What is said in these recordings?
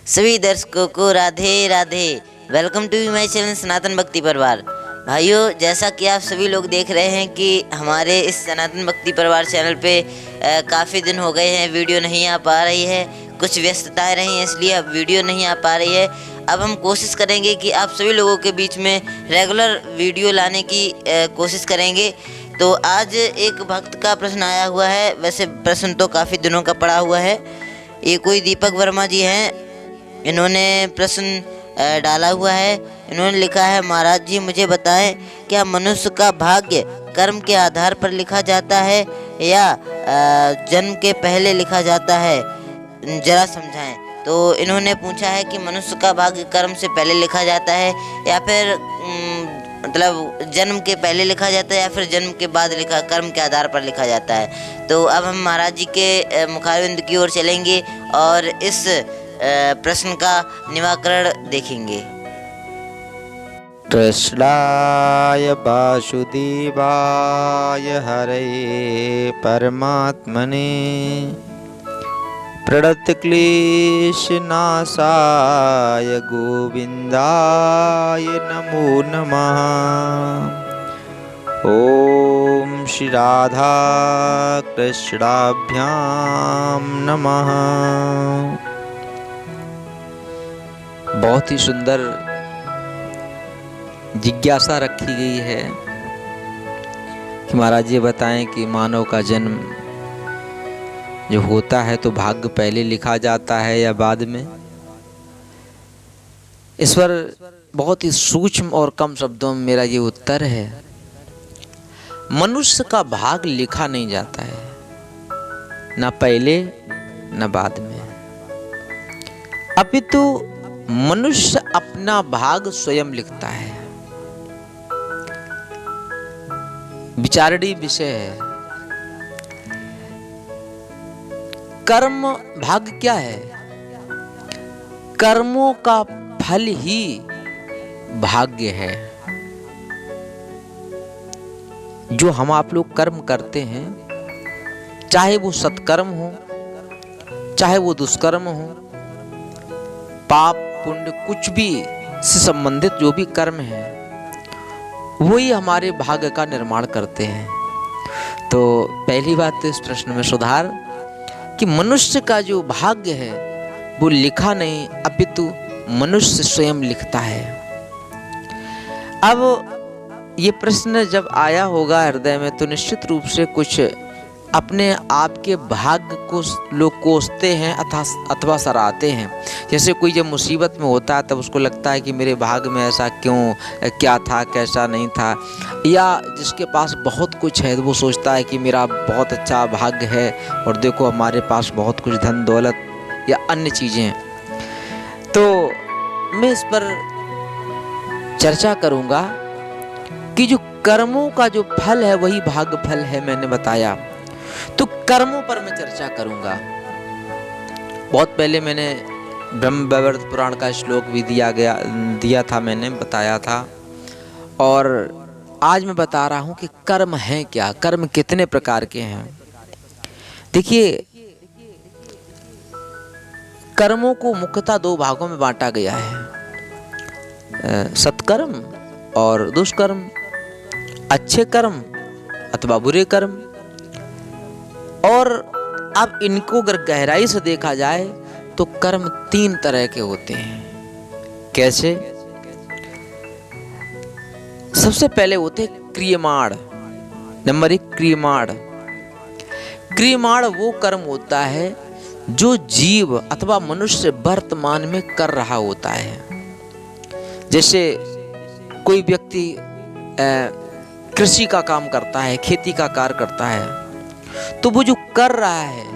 सभी दर्शकों को Radhe Radhe. Welcome to my channel Sanatan Bhakti Parivar. भाइयों, जैसा कि आप सभी लोग देख रहे हैं कि हमारे इस सनातन भक्ति परिवार चैनल पे काफ़ी दिन हो गए हैं वीडियो नहीं आ पा रही है। कुछ व्यस्तताएं रही हैं, इसलिए अब वीडियो नहीं आ पा रही है। अब हम कोशिश करेंगे कि आप सभी लोगों के बीच में रेगुलर वीडियो लाने की कोशिश करेंगे। तो आज एक भक्त का प्रश्न आया हुआ है। वैसे प्रश्न तो काफ़ी दिनों का पड़ा हुआ है। ये कोई दीपक वर्मा जी हैं, इन्होंने प्रश्न डाला हुआ है। इन्होंने लिखा है, महाराज जी मुझे बताएं, क्या मनुष्य का भाग्य कर्म के आधार पर लिखा जाता है या जन्म के पहले लिखा जाता है, जरा समझाएं। तो इन्होंने पूछा है कि मनुष्य का भाग्य कर्म से पहले लिखा जाता है या फिर मतलब जन्म के पहले लिखा जाता है या फिर जन्म के बाद लिखा कर्म के आधार पर लिखा जाता है। तो अब हम महाराज जी के मुखारविंद की ओर चलेंगे और इस प्रश्न का निराकरण देखेंगे। कृष्णाय वासुदेवाय हरे परमात्मने प्रणतक्लेशनाशाय गोविंदाय नमो नमः। ओम श्री राधा कृष्णाभ्याम नमः। बहुत ही सुंदर जिज्ञासा रखी गई है कि महाराज ये बताएं कि मानव का जन्म जो होता है तो भाग्य पहले लिखा जाता है या बाद में। इस पर बहुत ही सूक्ष्म और कम शब्दों में मेरा ये उत्तर है, मनुष्य का भाग लिखा नहीं जाता है, ना पहले न बाद में, अपितु मनुष्य अपना भाग स्वयं लिखता है। विचारणीय विषय है। कर्म भाग्य क्या है? कर्मों का फल ही भाग्य है। जो हम आप लोग कर्म करते हैं, चाहे वो सत्कर्म हो चाहे वो दुष्कर्म हो, पाप पुण्य कुछ भी से संबंधित जो भी कर्म है वही हमारे भाग्य का निर्माण करते हैं। तो पहली बात तो इस प्रश्न में सुधार कि मनुष्य का जो भाग्य है वो लिखा नहीं, अपितु मनुष्य स्वयं लिखता है। अब ये प्रश्न जब आया होगा हृदय में तो निश्चित रूप से कुछ अपने आप के भाग्य को लोग कोसते हैं अथवा सराहते हैं। जैसे कोई जब मुसीबत में होता है तब उसको लगता है कि मेरे भाग्य में ऐसा क्यों, क्या था, कैसा नहीं था। या जिसके पास बहुत कुछ है तो वो सोचता है कि मेरा बहुत अच्छा भाग्य है और देखो हमारे पास बहुत कुछ धन दौलत या अन्य चीज़ें हैं। तो मैं इस पर चर्चा करूँगा कि जो कर्मों का जो फल है वही भाग्य फल है, मैंने बताया। तो कर्मों पर मैं चर्चा करूंगा। बहुत पहले मैंने ब्रह्म वैवर्त पुराण का श्लोक भी दिया था, मैंने बताया था। और आज मैं बता रहा हूं कि कर्म है क्या, कर्म कितने प्रकार के हैं। देखिए, कर्मों को मुख्यतः दो भागों में बांटा गया है, सत्कर्म और दुष्कर्म, अच्छे कर्म अथवा बुरे कर्म। और अब इनको अगर गहराई से देखा जाए तो कर्म तीन तरह के होते हैं। कैसे? सबसे पहले होते क्रियमाण। नंबर एक, क्रियमाण। क्रियमाण वो कर्म होता है जो जीव अथवा मनुष्य वर्तमान में कर रहा होता है। जैसे कोई व्यक्ति कृषि का काम करता है, खेती का कार्य करता है, तो वो जो कर रहा है,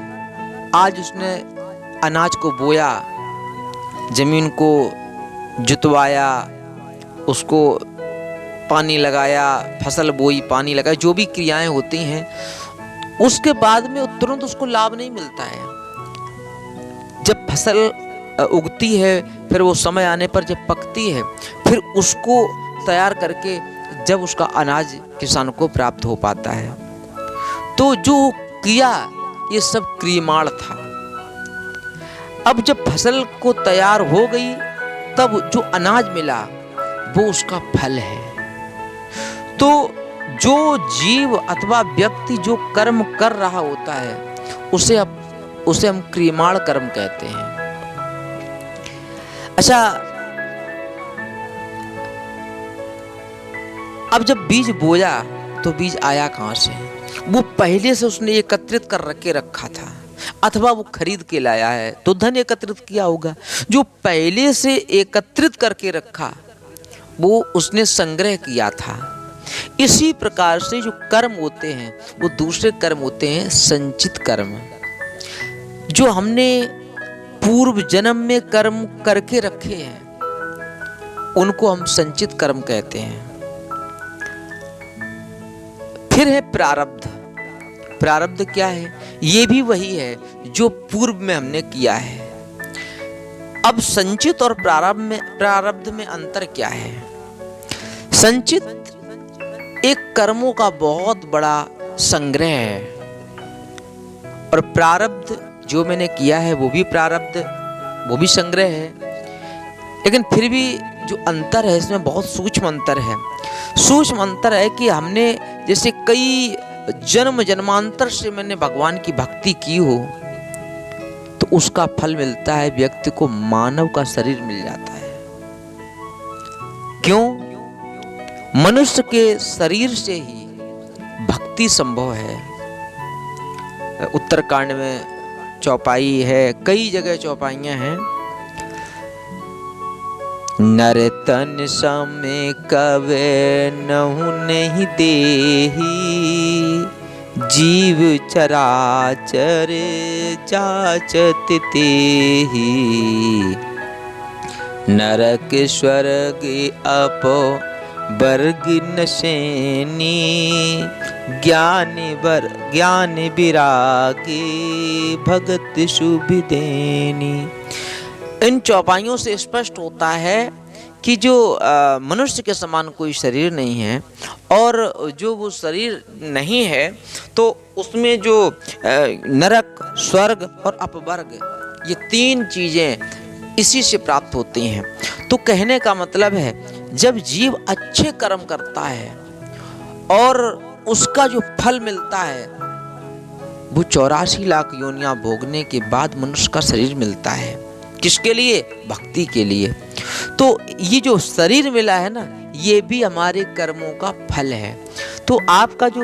आज उसने अनाज को बोया, जमीन को जुतवाया, उसको पानी लगाया, फसल बोई, पानी लगाया, जो भी क्रियाएं होती हैं, उसके बाद में तुरंत उसको लाभ नहीं मिलता है। जब फसल उगती है, फिर वो समय आने पर जब पकती है, फिर उसको तैयार करके जब उसका अनाज किसान को प्राप्त हो पाता है। तो जो क्रिया, ये सब क्रियमाण था। अब जब फसल को तैयार हो गई तब जो अनाज मिला वो उसका फल है। तो जो जीव अथवा व्यक्ति जो कर्म कर रहा होता है उसे हम क्रियमाण कर्म कहते हैं। अच्छा, अब जब बीज बोया तो बीज आया कहां से? वो पहले से उसने एकत्रित कर के रखा था, अथवा वो खरीद के लाया है तो धन एकत्रित किया होगा। जो पहले से एकत्रित करके रखा वो उसने संग्रह किया था। इसी प्रकार से जो कर्म होते हैं वो दूसरे कर्म होते हैं संचित कर्म। जो हमने पूर्व जन्म में कर्म करके रखे हैं उनको हम संचित कर्म कहते हैं। फिर है प्रारब्ध। प्रारब्ध क्या है? ये भी वही है जो पूर्व में हमने किया है। अब संचित और प्रारब्ध में अंतर क्या है? संचित एक कर्मों का बहुत बड़ा संग्रह है और प्रारब्ध जो मैंने किया है वो भी प्रारब्ध, वो भी संग्रह है। लेकिन फिर भी जो अंतर है इसमें बहुत सूक्ष्म अंतर है। सूक्ष्म अंतर है कि हमने जैसे कई जन्म जन्मांतर से मैंने भगवान की भक्ति की हो तो उसका फल मिलता है, व्यक्ति को मानव का शरीर मिल जाता है। क्यों? मनुष्य के शरीर से ही भक्ति संभव है। उत्तरकांड में चौपाई है, कई जगह चौपाइयां हैं। नर तन समे कवे नहु नहीं देही, जीव चराचर जाचत तेहि। नरक स्वर्ग अपो वर्ग नशेनी, ज्ञान विरागी भगत शुभ देनी। इन चौपाइयों से स्पष्ट होता है कि जो मनुष्य के समान कोई शरीर नहीं है और जो वो शरीर नहीं है तो उसमें जो नरक, स्वर्ग और अपवर्ग, ये तीन चीजें इसी से प्राप्त होती हैं। तो कहने का मतलब है जब जीव अच्छे कर्म करता है और उसका जो फल मिलता है वो 84 लाख योनियां भोगने के बाद मनुष्य का शरीर मिलता है। किसके लिए? भक्ति के लिए। तो ये जो शरीर मिला है ना, ये भी हमारे कर्मों का फल है। तो आपका जो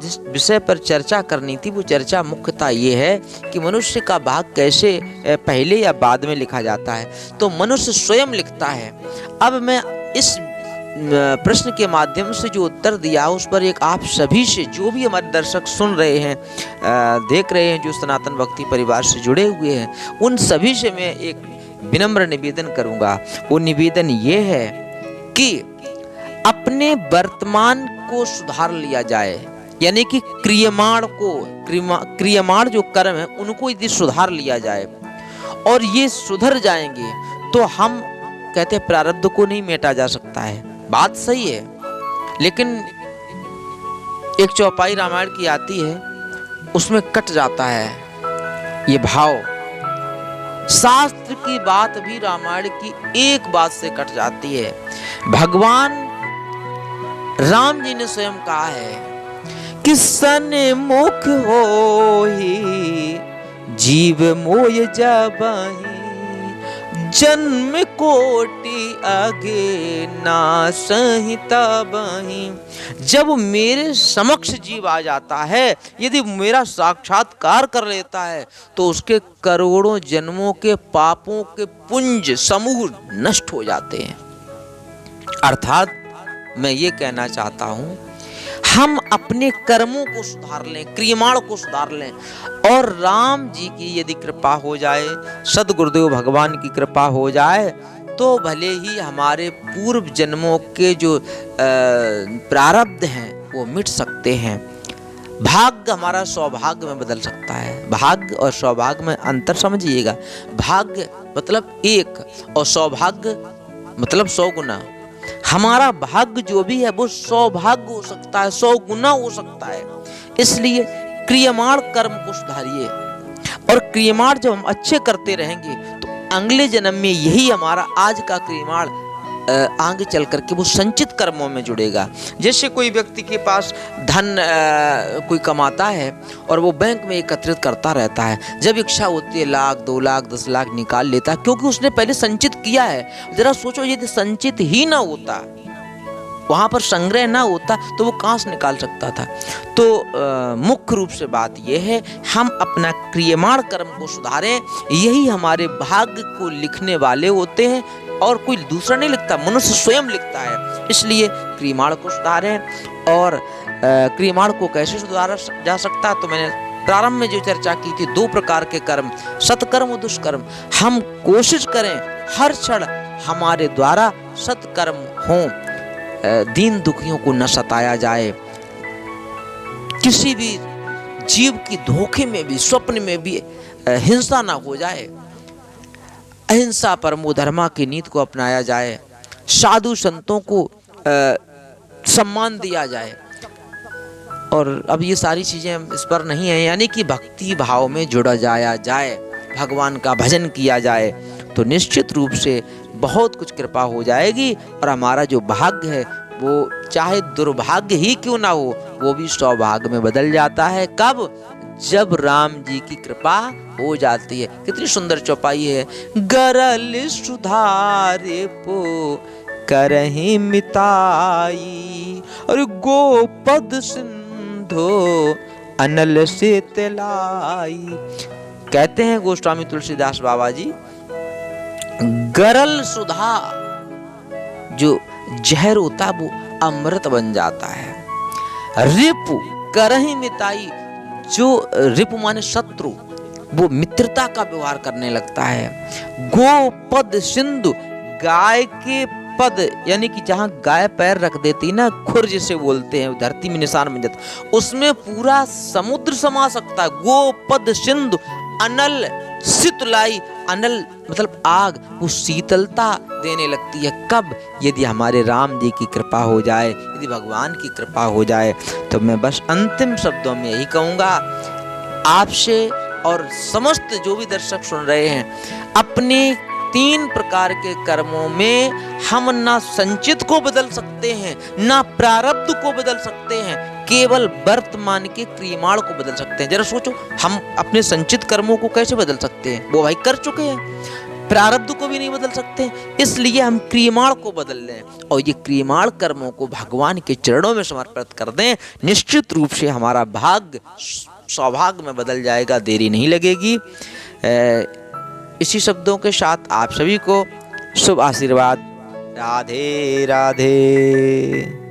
जिस विषय पर चर्चा करनी थी वो चर्चा मुख्यतः ये है कि मनुष्य का भाग कैसे पहले या बाद में लिखा जाता है। तो मनुष्य स्वयं लिखता है। अब मैं इस प्रश्न के माध्यम से जो उत्तर दिया उस पर एक आप सभी से, जो भी हमारे दर्शक सुन रहे हैं, देख रहे हैं, जो सनातन भक्ति परिवार से जुड़े हुए हैं, उन सभी से मैं एक विनम्र निवेदन करूंगा। वो निवेदन ये है कि अपने वर्तमान को सुधार लिया जाए, यानी कि क्रियमाण जो कर्म है उनको यदि सुधार लिया जाए और ये सुधर जाएंगे तो हम कहते हैं प्रारब्ध को नहीं मेटा जा सकता है। बात सही है, लेकिन एक चौपाई रामायण की आती है उसमें कट जाता है ये भाव। शास्त्र की बात भी रामायण की एक बात से कट जाती है। भगवान राम जी ने स्वयं कहा है कि सन्मुख होहि जीव मोय जाबहि, जन्म कोटि आगे ना संहिता बही। जब मेरे समक्ष जीव आ जाता है, यदि मेरा साक्षात्कार कर लेता है तो उसके करोड़ों जन्मों के पापों के पुंज समूह नष्ट हो जाते हैं। अर्थात मैं ये कहना चाहता हूं हम अपने कर्मों को सुधार लें, क्रियमाण को सुधार लें और राम जी की यदि कृपा हो जाए, सद्गुरुदेव भगवान की कृपा हो जाए तो भले ही हमारे पूर्व जन्मों के जो प्रारब्ध हैं वो मिट सकते हैं। भाग्य हमारा सौभाग्य में बदल सकता है। भाग्य और सौभाग्य में अंतर समझिएगा। भाग्य मतलब एक और सौभाग्य मतलब 100 गुना। हमारा भाग्य जो भी है वो सौभाग्य हो सकता है, 100 गुना हो सकता है। इसलिए क्रियमाण कर्म को सुधारिए। और क्रियमाण जब हम अच्छे करते रहेंगे तो अगले जन्म में यही हमारा आज का क्रियमाण आगे चल करके वो संचित कर्मों में जुड़ेगा। जैसे कोई व्यक्ति के पास धन कोई कमाता है और वो बैंक में एकत्रित करता रहता है, जब इच्छा होती है 1,00,000 2,00,000 10,00,000 निकाल लेता है, क्योंकि उसने पहले संचित किया है। जरा सोचो यदि संचित ही ना होता, वहाँ पर संग्रह ना होता तो वो कहाँ से निकाल सकता था। तो मुख्य रूप से बात यह है हम अपना क्रियमाण कर्म को सुधारें, यही हमारे भाग्य को लिखने वाले होते हैं और कोई दूसरा नहीं लिखता, मनुष्य स्वयं लिखता है। इसलिए क्रियमाण को सुधारें। और क्रियमाण को कैसे सुधारा जा सकता है, तो मैंने प्रारंभ में जो चर्चा की थी 2 प्रकार के कर्म, सत्कर्म और दुष्कर्म। हम कोशिश करें हर क्षण हमारे द्वारा सत्कर्म हों, दीन दुखियों को न सताया जाए, किसी भी जीव की धोखे में भी स्वप्न में भी हिंसा ना हो जाए, अहिंसा परमो धर्मा की नीति को अपनाया जाए, साधु संतों को सम्मान दिया जाए। और अब ये सारी चीज़ें इस पर नहीं है, यानी कि भक्ति भाव में जुड़ा जाया जाए, भगवान का भजन किया जाए, तो निश्चित रूप से बहुत कुछ कृपा हो जाएगी और हमारा जो भाग्य है वो चाहे दुर्भाग्य ही क्यों ना हो वो भी सौभाग्य में बदल जाता है। कब? जब राम जी की कृपा हो जाती है। कितनी सुंदर चौपाई है। गरल सुधारे पो करहि मिताई और गोपद सिंधो अनल से तेलाई। कहते हैं गोस्वामी तुलसीदास बाबा जी, गरल सुधा जो जहर होता वो अमृत बन जाता है। रिपु करहि मिताई, जो रिपु माने शत्रु, वो मित्रता का व्यवहार करने लगता है। गोपद सिंधु, गाय के पद यानी कि जहां गाय पैर रख देती ना, खुर जिसे बोलते हैं, धरती में निशान बन जाता, उसमें पूरा समुद्र समा सकता है। गोपद सिंधु अनल शीतलाई, अनल मतलब आग, वो शीतलता देने लगती है। कब? यदि हमारे राम जी की कृपा हो जाए, यदि भगवान की कृपा हो जाए। तो मैं बस अंतिम शब्दों में यही कहूँगा आपसे और समस्त जो भी दर्शक सुन रहे हैं, अपने 3 प्रकार के कर्मों में हम ना संचित को बदल सकते हैं, ना प्रारब्ध को बदल सकते हैं, केवल वर्तमान के क्रियमाण को बदल सकते हैं। जरा सोचो, हम अपने संचित कर्मों को कैसे बदल सकते हैं? वो भाई कर चुके हैं। प्रारब्ध को भी नहीं बदल सकते, इसलिए हम क्रियमाण को बदल लें और ये क्रियमाण कर्मों को भगवान के चरणों में समर्पित कर दें। निश्चित रूप से हमारा भाग्य सौभाग्य में बदल जाएगा, देरी नहीं लगेगी। इसी शब्दों के साथ आप सभी को शुभ आशीर्वाद। राधे राधे।